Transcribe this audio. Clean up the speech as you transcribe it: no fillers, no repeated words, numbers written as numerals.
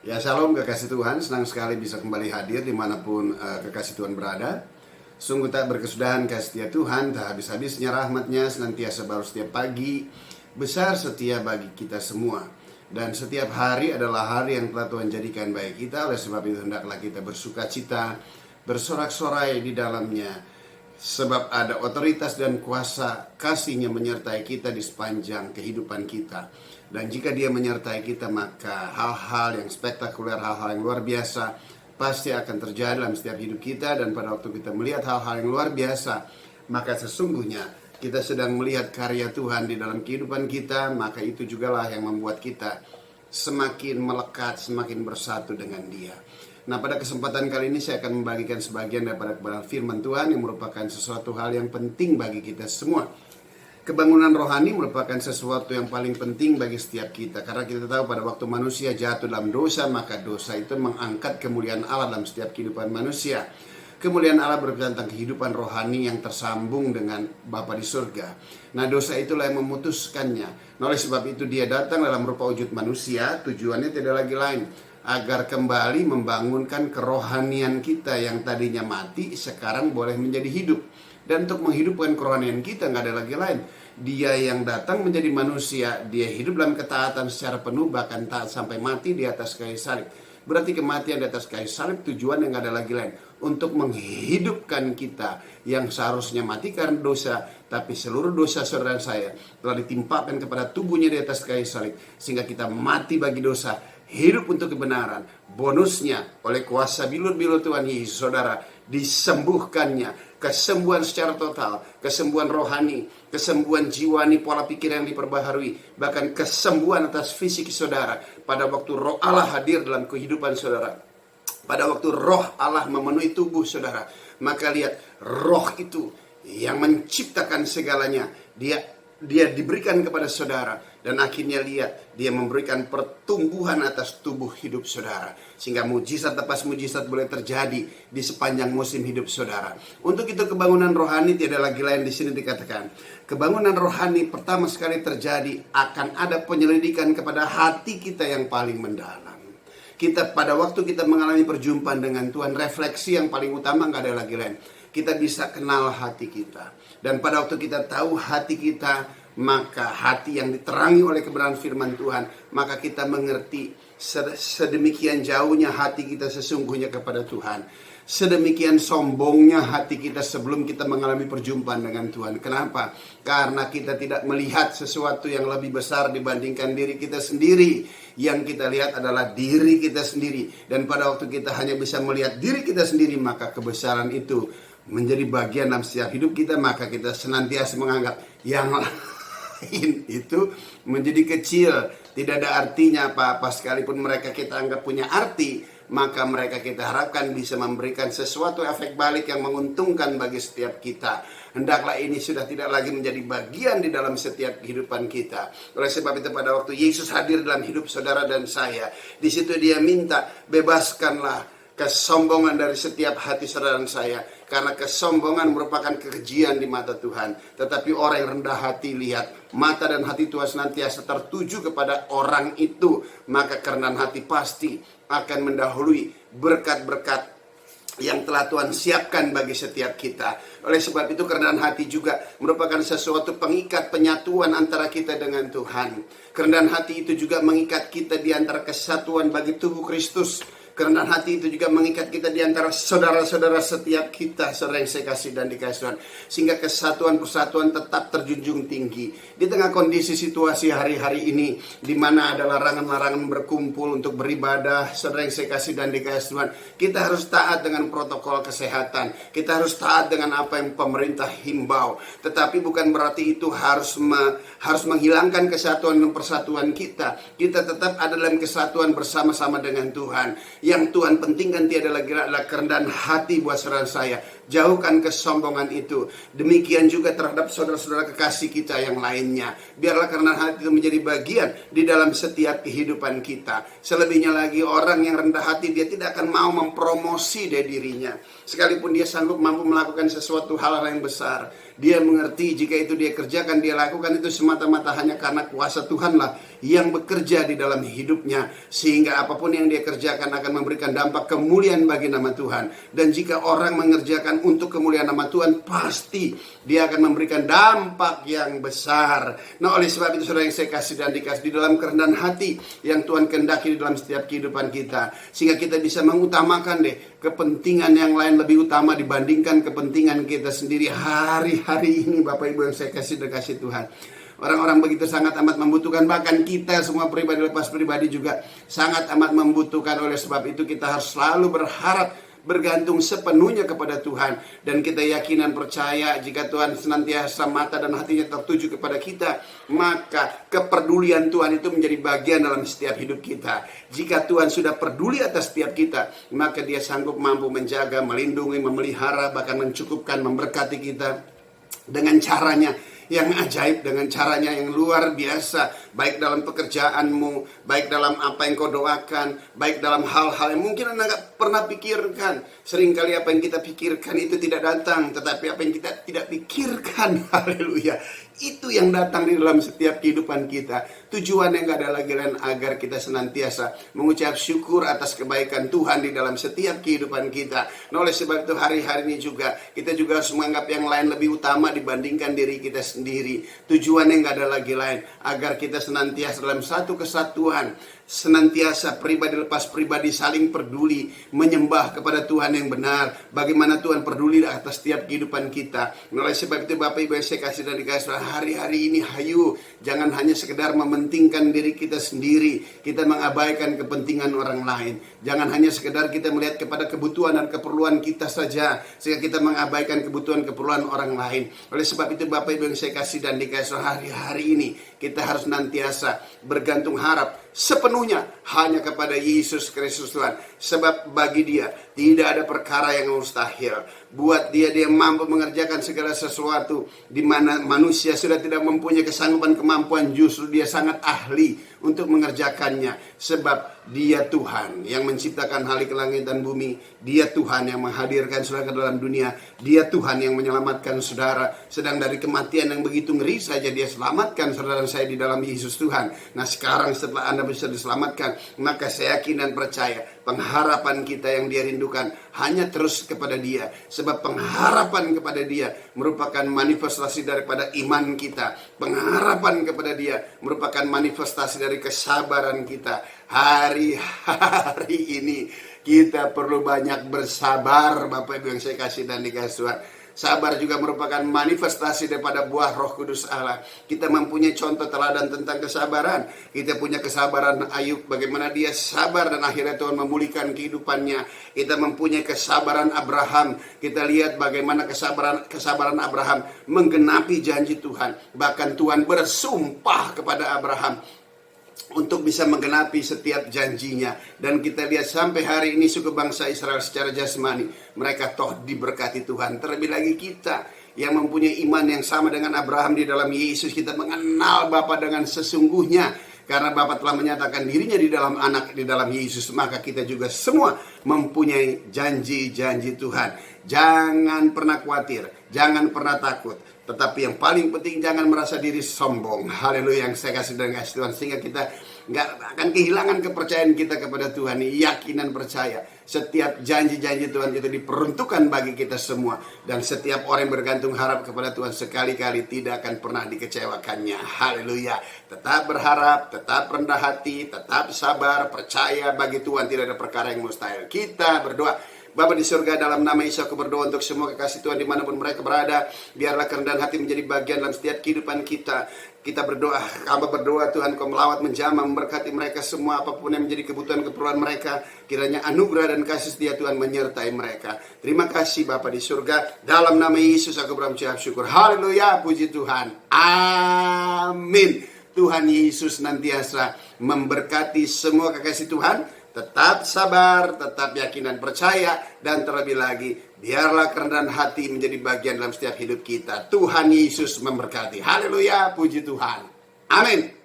Ya, shalom kekasih Tuhan, senang sekali bisa kembali hadir dimanapun kekasih Tuhan berada. Sungguh tak berkesudahan kasih setia Tuhan, tak habis-habisnya rahmatnya senantiasa baru setiap pagi, besar setia bagi kita semua. Dan setiap hari adalah hari yang telah Tuhan jadikan bagi kita, oleh sebab itu hendaklah kita bersuka cita, bersorak-sorai di dalamnya. Sebab ada otoritas dan kuasa kasih-Nya menyertai kita di sepanjang kehidupan kita. Dan jika Dia menyertai kita, maka hal-hal yang spektakuler, hal-hal yang luar biasa pasti akan terjadi dalam setiap hidup kita. Dan pada waktu kita melihat hal-hal yang luar biasa, maka sesungguhnya kita sedang melihat karya Tuhan di dalam kehidupan kita. Maka itu jugalah yang membuat kita semakin melekat, semakin bersatu dengan Dia. Nah, pada kesempatan kali ini saya akan membagikan sebagian daripada kebenaran firman Tuhan yang merupakan sesuatu hal yang penting bagi kita semua. Kebangunan rohani merupakan sesuatu yang paling penting bagi setiap kita. Karena kita tahu pada waktu manusia jatuh dalam dosa, maka dosa itu mengangkat kemuliaan Allah dalam setiap kehidupan manusia. Kemuliaan Allah berbicara tentang kehidupan rohani yang tersambung dengan Bapa di surga. Nah, dosa itulah yang memutuskannya. Nah, oleh sebab itu Dia datang dalam rupa wujud manusia. Tujuannya tidak lagi lain, agar kembali membangunkan kerohanian kita yang tadinya mati, sekarang boleh menjadi hidup. Dan untuk menghidupkan kerohanian kita nggak ada lagi lain. Dia yang datang menjadi manusia, Dia hidup dalam ketaatan secara penuh, bahkan taat sampai mati di atas kayu salib. Berarti kematian di atas kayu salib tujuan yang nggak ada lagi lain, untuk menghidupkan kita yang seharusnya mati karena dosa, tapi seluruh dosa saudara dan saya telah ditimpakan kepada tubuhnya di atas kayu salib, sehingga kita mati bagi dosa, hidup untuk kebenaran. Bonusnya oleh kuasa bilur-bilur Tuhan Yesus, saudara, disembuhkannya, kesembuhan secara total, kesembuhan rohani, kesembuhan jiwani, pola pikir yang diperbaharui, bahkan kesembuhan atas fisik saudara pada waktu roh Allah hadir dalam kehidupan saudara. Pada waktu roh Allah memenuhi tubuh saudara, maka lihat, roh itu yang menciptakan segalanya, dia diberikan kepada saudara. Dan akhirnya lihat, Dia memberikan pertumbuhan atas tubuh hidup saudara, sehingga mujizat lepas mujizat boleh terjadi di sepanjang musim hidup saudara. Untuk itu kebangunan rohani tidak lagi lain, di sini dikatakan kebangunan rohani pertama sekali terjadi akan ada penyelidikan kepada hati kita yang paling mendalam. Kita pada waktu kita mengalami perjumpaan dengan Tuhan, refleksi yang paling utama nggak ada lagi lain, kita bisa kenal hati kita. Dan pada waktu kita tahu hati kita, maka hati yang diterangi oleh kebenaran firman Tuhan, maka kita mengerti sedemikian jauhnya hati kita sesungguhnya kepada Tuhan. Sedemikian sombongnya hati kita sebelum kita mengalami perjumpaan dengan Tuhan. Kenapa? Karena kita tidak melihat sesuatu yang lebih besar dibandingkan diri kita sendiri. Yang kita lihat adalah diri kita sendiri. Dan pada waktu kita hanya bisa melihat diri kita sendiri, maka kebesaran itu menjadi bagian dalam setiap hidup kita. Maka kita senantiasa menganggap yang lain itu menjadi kecil, tidak ada artinya apa-apa. Sekalipun mereka kita anggap punya arti, maka mereka kita harapkan bisa memberikan sesuatu efek balik yang menguntungkan bagi setiap kita. Hendaklah ini sudah tidak lagi menjadi bagian di dalam setiap kehidupan kita. Oleh sebab itu pada waktu Yesus hadir dalam hidup saudara dan saya, di situ Dia minta, bebaskanlah kesombongan dari setiap hati saudara dan saya. Karena kesombongan merupakan kekejian di mata Tuhan. Tetapi orang yang rendah hati, lihat, mata dan hati Tuhan senantiasa tertuju kepada orang itu. Maka kerendahan hati pasti akan mendahului berkat-berkat yang telah Tuhan siapkan bagi setiap kita. Oleh sebab itu kerendahan hati juga merupakan sesuatu pengikat penyatuan antara kita dengan Tuhan. Kerendahan hati itu juga mengikat kita di antara kesatuan bagi tubuh Kristus. Kerendahan hati itu juga mengikat kita di antara saudara-saudara setiap kita, saudara yang saya kasih dan dikasih Tuhan. Sehingga kesatuan persatuan tetap terjunjung tinggi. Di tengah kondisi situasi hari-hari ini, di mana ada larangan-larangan berkumpul untuk beribadah, saudara yang saya kasih dan dikasih Tuhan, kita harus taat dengan protokol kesehatan. Kita harus taat dengan apa yang pemerintah himbau. Tetapi bukan berarti itu harus menghilangkan kesatuan dan persatuan kita. Kita tetap ada dalam kesatuan bersama-sama dengan Tuhan. Yang Tuhan pentingkan tiada lagi adalah kerendahan hati buat saudara saya. Jauhkan kesombongan itu. Demikian juga terhadap saudara-saudara kekasih kita yang lainnya. Biarlah kerendahan hati itu menjadi bagian di dalam setiap kehidupan kita. Selebihnya lagi, orang yang rendah hati, dia tidak akan mau mempromosi dari dirinya. Sekalipun dia sanggup mampu melakukan sesuatu hal yang besar, dia mengerti jika itu dia kerjakan, dia lakukan itu semata-mata hanya karena kuasa Tuhanlah yang bekerja di dalam hidupnya, sehingga apapun yang dia kerjakan akan memberikan dampak kemuliaan bagi nama Tuhan. Dan jika orang mengerjakan untuk kemuliaan nama Tuhan, pasti dia akan memberikan dampak yang besar. Nah, oleh sebab itu saudara yang saya kasih dan dikasih, di dalam kerendahan hati yang Tuhan kehendaki di dalam setiap kehidupan kita, sehingga kita bisa mengutamakan kepentingan yang lain lebih utama dibandingkan kepentingan kita sendiri hari-hari ini. Bapak Ibu yang saya kasih dan kasih Tuhan, orang-orang begitu sangat amat membutuhkan, bahkan kita semua pribadi lepas pribadi juga sangat amat membutuhkan. Oleh sebab itu kita harus selalu berharap, bergantung sepenuhnya kepada Tuhan. Dan kita yakin dan percaya jika Tuhan senantiasa mata dan hatinya tertuju kepada kita, maka kepedulian Tuhan itu menjadi bagian dalam setiap hidup kita. Jika Tuhan sudah peduli atas setiap kita, maka dia sanggup mampu menjaga, melindungi, memelihara, bahkan mencukupkan, memberkati kita dengan caranya yang ajaib, dengan caranya yang luar biasa, baik dalam pekerjaanmu, baik dalam apa yang kau doakan, baik dalam hal-hal yang mungkin Anda gak pernah pikirkan. Seringkali apa yang kita pikirkan itu tidak datang, tetapi apa yang kita tidak pikirkan, haleluya, itu yang datang di dalam setiap kehidupan kita. Tujuan yang gak ada lagi lain agar kita senantiasa mengucap syukur atas kebaikan Tuhan di dalam setiap kehidupan kita. Nah, oleh sebab itu hari-hari ini juga kita juga harus menganggap yang lain lebih utama dibandingkan diri kita sendiri. Tujuan yang gak ada lagi lain agar kita senantiasa dalam satu kesatuan, senantiasa pribadi lepas pribadi saling peduli, menyembah kepada Tuhan yang benar. Bagaimana Tuhan peduli atas setiap kehidupan kita. Oleh sebab itu Bapak Ibu yang saya kasih dan dikasih, hari-hari ini hayu jangan hanya sekedar mementingkan diri kita sendiri, kita mengabaikan kepentingan orang lain. Jangan hanya sekedar kita melihat kepada kebutuhan dan keperluan kita saja, sehingga kita mengabaikan kebutuhan keperluan orang lain. Oleh sebab itu Bapak Ibu yang saya kasih dan dikasih, hari-hari ini kita harus nantiasa bergantung harap sepenuhnya hanya kepada Yesus Kristus Tuhan. Sebab bagi dia tidak ada perkara yang mustahil. Buat dia mampu mengerjakan segala sesuatu, di mana manusia sudah tidak mempunyai kesanggupan kemampuan, justru dia sangat ahli untuk mengerjakannya. Sebab dia Tuhan yang menciptakan hari langit dan bumi. Dia Tuhan yang menghadirkan saudara ke dalam dunia. Dia Tuhan yang menyelamatkan saudara. Sedang dari kematian yang begitu ngeri saja dia selamatkan saudara saya di dalam Yesus Tuhan. Nah, sekarang setelah Anda bisa diselamatkan, maka saya yakin dan percaya pengharapan kita yang dia rindukan hanya terus kepada dia. Sebab pengharapan kepada dia merupakan manifestasi daripada iman kita. Pengharapan kepada dia merupakan manifestasi dari kesabaran kita. Hari-hari ini kita perlu banyak bersabar, Bapak Ibu yang saya kasih dan dikasih Tuhan. Sabar juga merupakan manifestasi daripada buah Roh Kudus Allah. Kita mempunyai contoh teladan tentang kesabaran. Kita punya kesabaran Ayub, bagaimana dia sabar dan akhirnya Tuhan memulihkan kehidupannya. Kita mempunyai kesabaran Abraham. Kita lihat bagaimana kesabaran Abraham menggenapi janji Tuhan. Bahkan Tuhan bersumpah kepada Abraham untuk bisa menggenapi setiap janjinya. Dan kita lihat sampai hari ini suku bangsa Israel secara jasmani, mereka toh diberkati Tuhan. Terlebih lagi kita yang mempunyai iman yang sama dengan Abraham di dalam Yesus, kita mengenal Bapa dengan sesungguhnya. Karena Bapa telah menyatakan dirinya di dalam anak, di dalam Yesus, maka kita juga semua mempunyai janji-janji Tuhan. Jangan pernah khawatir, jangan pernah takut. Tetapi yang paling penting jangan merasa diri sombong. Haleluya yang saya kasih dan kasih Tuhan. Sehingga kita nggak akan kehilangan kepercayaan kita kepada Tuhan. Yakin dan percaya setiap janji-janji Tuhan itu diperuntukkan bagi kita semua. Dan setiap orang yang bergantung harap kepada Tuhan sekali-kali tidak akan pernah dikecewakannya. Haleluya. Tetap berharap, tetap rendah hati, tetap sabar, percaya bagi Tuhan tidak ada perkara yang mustahil. Kita berdoa. Bapa di surga, dalam nama Yesus aku berdoa untuk semua kekasih Tuhan dimanapun mereka berada. Biarlah kerendahan hati menjadi bagian dalam setiap kehidupan kita. Kita berdoa, hamba berdoa Tuhan, Kau melawat, menjamah, memberkati mereka semua, apapun yang menjadi kebutuhan keperluan mereka. Kiranya anugerah dan kasih setia Tuhan menyertai mereka. Terima kasih Bapa di surga. Dalam nama Yesus aku berucap syukur. Haleluya, puji Tuhan. Amin. Tuhan Yesus nantiasa memberkati semua kekasih Tuhan. Tetap sabar, tetap yakin dan percaya. Dan terlebih lagi, biarlah kerendahan hati menjadi bagian dalam setiap hidup kita. Tuhan Yesus memberkati. Haleluya, puji Tuhan. Amin.